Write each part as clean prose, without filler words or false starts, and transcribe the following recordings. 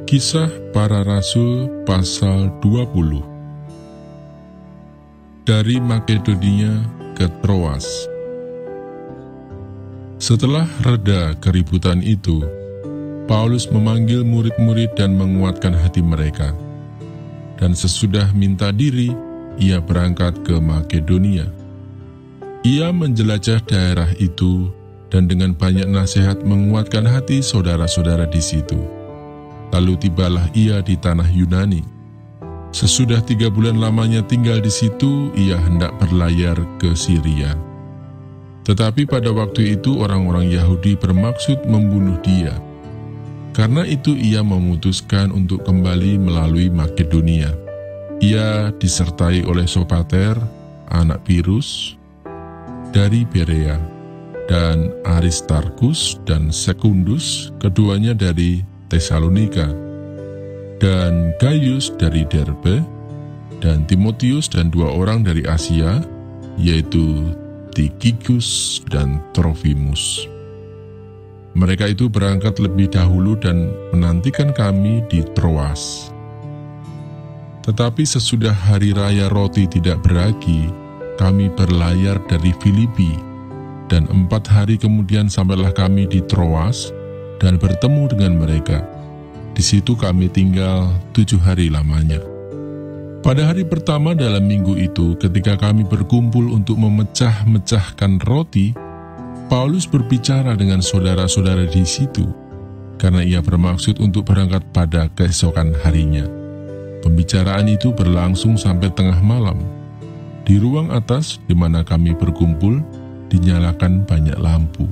Kisah Para Rasul pasal 20. Dari Makedonia ke Troas. Setelah reda keributan itu, Paulus memanggil murid-murid dan menguatkan hati mereka. Dan sesudah minta diri, ia berangkat ke Makedonia. Ia menjelajah daerah itu dan dengan banyak nasihat menguatkan hati saudara-saudara di situ. Lalu tibalah ia di tanah Yunani. Sesudah 3 bulan lamanya tinggal di situ, ia hendak berlayar ke Syria. Tetapi pada waktu itu orang-orang Yahudi bermaksud membunuh dia. Karena itu ia memutuskan untuk kembali melalui Makedonia. Ia disertai oleh Sopater, anak Pirus, dari Berea, dan Aristarkus dan Sekundus, keduanya dari Tesalonika, dan Gaius dari Derbe, dan Timotius dan 2 orang dari Asia, yaitu Tikhikus dan Trofimus. Mereka itu berangkat lebih dahulu dan menantikan kami di Troas. Tetapi sesudah hari raya roti tidak beragi, kami berlayar dari Filipi, dan 4 hari kemudian sampailah kami di Troas dan bertemu dengan mereka. Di situ kami tinggal 7 hari lamanya. Pada hari pertama dalam minggu itu, ketika kami berkumpul untuk memecah-mecahkan roti, Paulus berbicara dengan saudara-saudara di situ, karena ia bermaksud untuk berangkat pada keesokan harinya. Pembicaraan itu berlangsung sampai tengah malam. Di ruang atas di mana kami berkumpul, dinyalakan banyak lampu.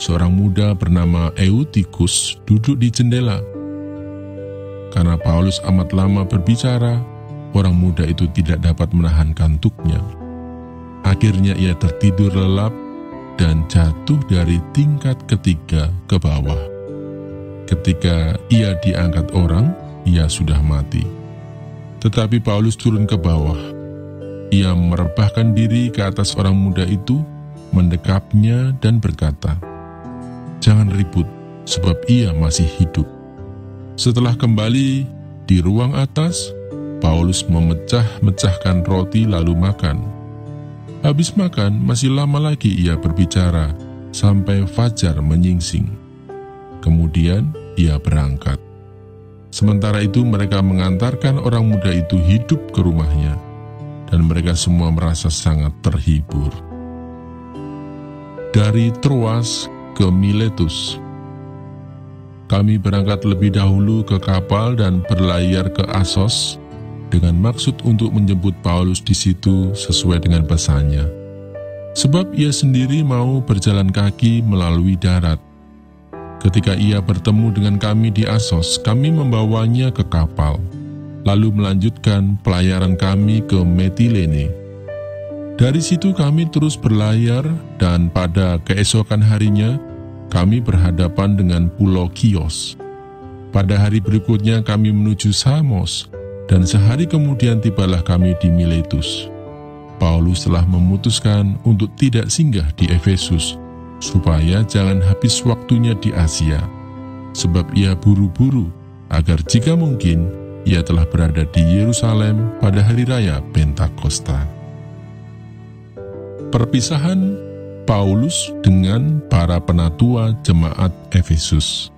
Seorang muda bernama Eutikus duduk di jendela. Karena Paulus amat lama berbicara, orang muda itu tidak dapat menahan kantuknya. Akhirnya ia tertidur lelap dan jatuh dari tingkat ketiga ke bawah. Ketika ia diangkat orang, ia sudah mati. Tetapi Paulus turun ke bawah. Ia merebahkan diri ke atas orang muda itu, mendekapnya dan berkata, "Jangan ribut, sebab ia masih hidup." Setelah kembali di ruang atas, Paulus memecah-mecahkan roti lalu makan. Habis makan, masih lama lagi ia berbicara, sampai fajar menyingsing. Kemudian ia berangkat. Sementara itu mereka mengantarkan orang muda itu hidup ke rumahnya, dan mereka semua merasa sangat terhibur. Dari Troas ke Miletus. Kami berangkat lebih dahulu ke kapal dan berlayar ke Asos dengan maksud untuk menjemput Paulus di situ sesuai dengan pesannya. Sebab ia sendiri mau berjalan kaki melalui darat. Ketika ia bertemu dengan kami di Asos, kami membawanya ke kapal, lalu melanjutkan pelayaran kami ke Metilene. Dari situ kami terus berlayar, dan pada keesokan harinya kami berhadapan dengan Pulau Kios. Pada hari berikutnya kami menuju Samos, dan sehari kemudian tibalah kami di Miletus. Paulus telah memutuskan untuk tidak singgah di Efesus, supaya jangan habis waktunya di Asia, sebab ia buru-buru agar jika mungkin ia telah berada di Yerusalem pada hari raya Pentakosta. Perpisahan Paulus dengan para penatua jemaat Efesus.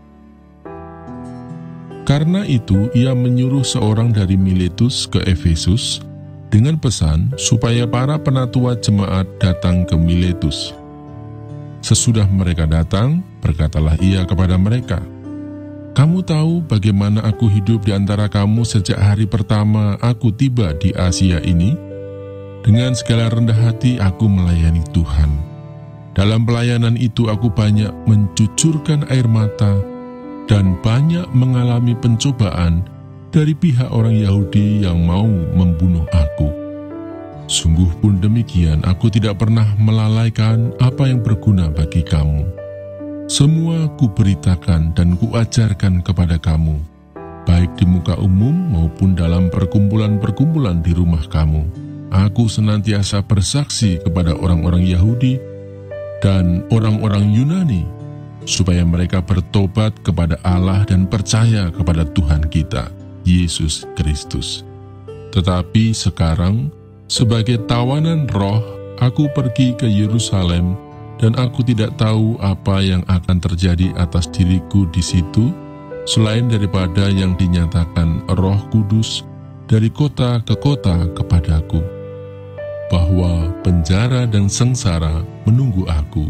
Karena itu ia menyuruh seorang dari Miletus ke Efesus dengan pesan supaya para penatua jemaat datang ke Miletus. Sesudah mereka datang, berkatalah ia kepada mereka, "Kamu tahu bagaimana aku hidup di antara kamu sejak hari pertama aku tiba di Asia ini? Dengan segala rendah hati aku melayani Tuhan. Dalam pelayanan itu aku banyak mencucurkan air mata dan banyak mengalami pencobaan dari pihak orang Yahudi yang mau membunuh aku. Sungguh pun demikian, aku tidak pernah melalaikan apa yang berguna bagi kamu. Semua kuberitakan dan kuajarkan kepada kamu, baik di muka umum maupun dalam perkumpulan-perkumpulan di rumah kamu. Aku senantiasa bersaksi kepada orang-orang Yahudi dan orang-orang Yunani supaya mereka bertobat kepada Allah dan percaya kepada Tuhan kita, Yesus Kristus. Tetapi sekarang, sebagai tawanan roh, aku pergi ke Yerusalem, dan aku tidak tahu apa yang akan terjadi atas diriku di situ, selain daripada yang dinyatakan Roh Kudus dari kota ke kota kepadaku, bahwa penjara dan sengsara menunggu aku.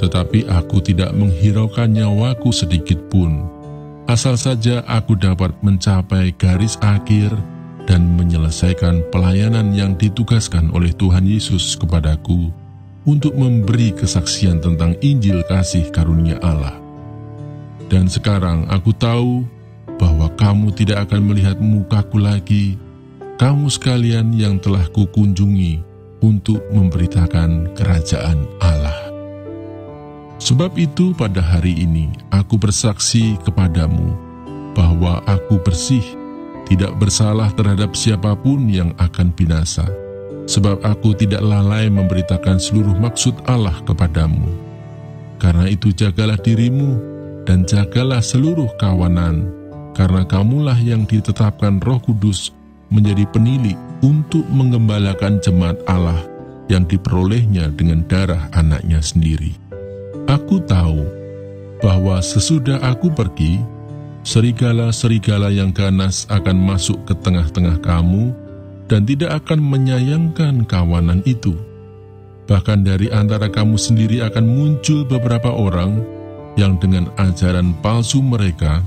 Tetapi aku tidak menghiraukan nyawaku sedikit pun, asal saja aku dapat mencapai garis akhir dan menyelesaikan pelayanan yang ditugaskan oleh Tuhan Yesus kepadaku untuk memberi kesaksian tentang Injil kasih karunia Allah. Dan sekarang aku tahu bahwa kamu tidak akan melihat mukaku lagi, kamu sekalian yang telah kukunjungi untuk memberitakan kerajaan Allah. Sebab itu pada hari ini aku bersaksi kepadamu bahwa aku bersih, tidak bersalah terhadap siapapun yang akan binasa. Sebab aku tidak lalai memberitakan seluruh maksud Allah kepadamu. Karena itu jagalah dirimu dan jagalah seluruh kawanan, karena kamulah yang ditetapkan Roh Kudus menjadi penilik untuk menggembalakan jemaat Allah yang diperolehnya dengan darah anaknya sendiri. Aku tahu bahwa sesudah aku pergi, serigala-serigala yang ganas akan masuk ke tengah-tengah kamu dan tidak akan menyayangkan kawanan itu. Bahkan dari antara kamu sendiri akan muncul beberapa orang yang dengan ajaran palsu mereka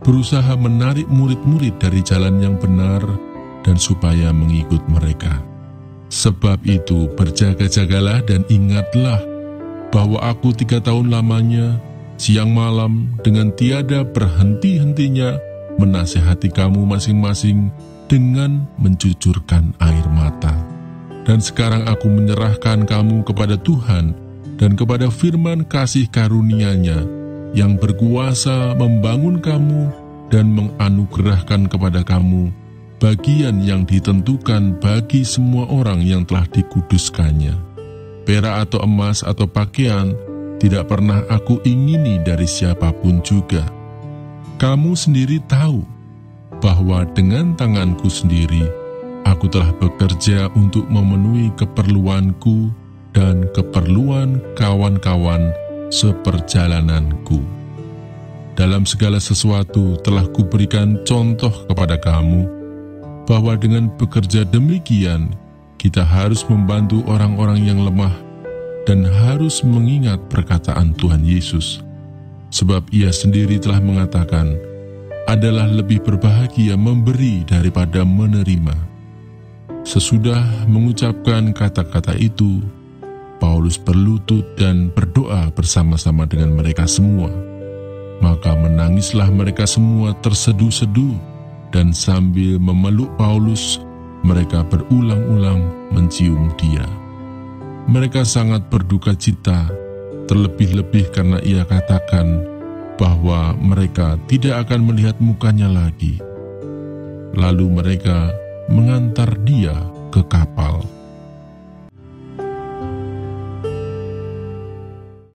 berusaha menarik murid-murid dari jalan yang benar dan supaya mengikut mereka. Sebab itu berjaga-jagalah dan ingatlah bahwa aku 3 tahun lamanya siang malam dengan tiada berhenti-hentinya menasihati kamu masing-masing dengan mencucurkan air mata. Dan sekarang aku menyerahkan kamu kepada Tuhan dan kepada firman kasih karunia-Nya yang berkuasa membangun kamu dan menganugerahkan kepada kamu bagian yang ditentukan bagi semua orang yang telah dikuduskannya. Perak atau emas atau pakaian tidak pernah aku ingini dari siapapun juga. Kamu sendiri tahu bahwa dengan tanganku sendiri, aku telah bekerja untuk memenuhi keperluanku dan keperluan kawan-kawan seperjalananku. Dalam segala sesuatu telah kuberikan contoh kepada kamu, bahwa dengan bekerja demikian, kita harus membantu orang-orang yang lemah dan harus mengingat perkataan Tuhan Yesus. Sebab Ia sendiri telah mengatakan, adalah lebih berbahagia memberi daripada menerima. Sesudah mengucapkan kata-kata itu, Paulus berlutut dan berdoa bersama-sama dengan mereka semua. Maka menangislah mereka semua terseduh-seduh, dan sambil memeluk Paulus, mereka berulang-ulang mencium dia. Mereka sangat berduka cita, terlebih-lebih karena ia katakan bahwa mereka tidak akan melihat mukanya lagi. Lalu mereka mengantar dia ke kapal.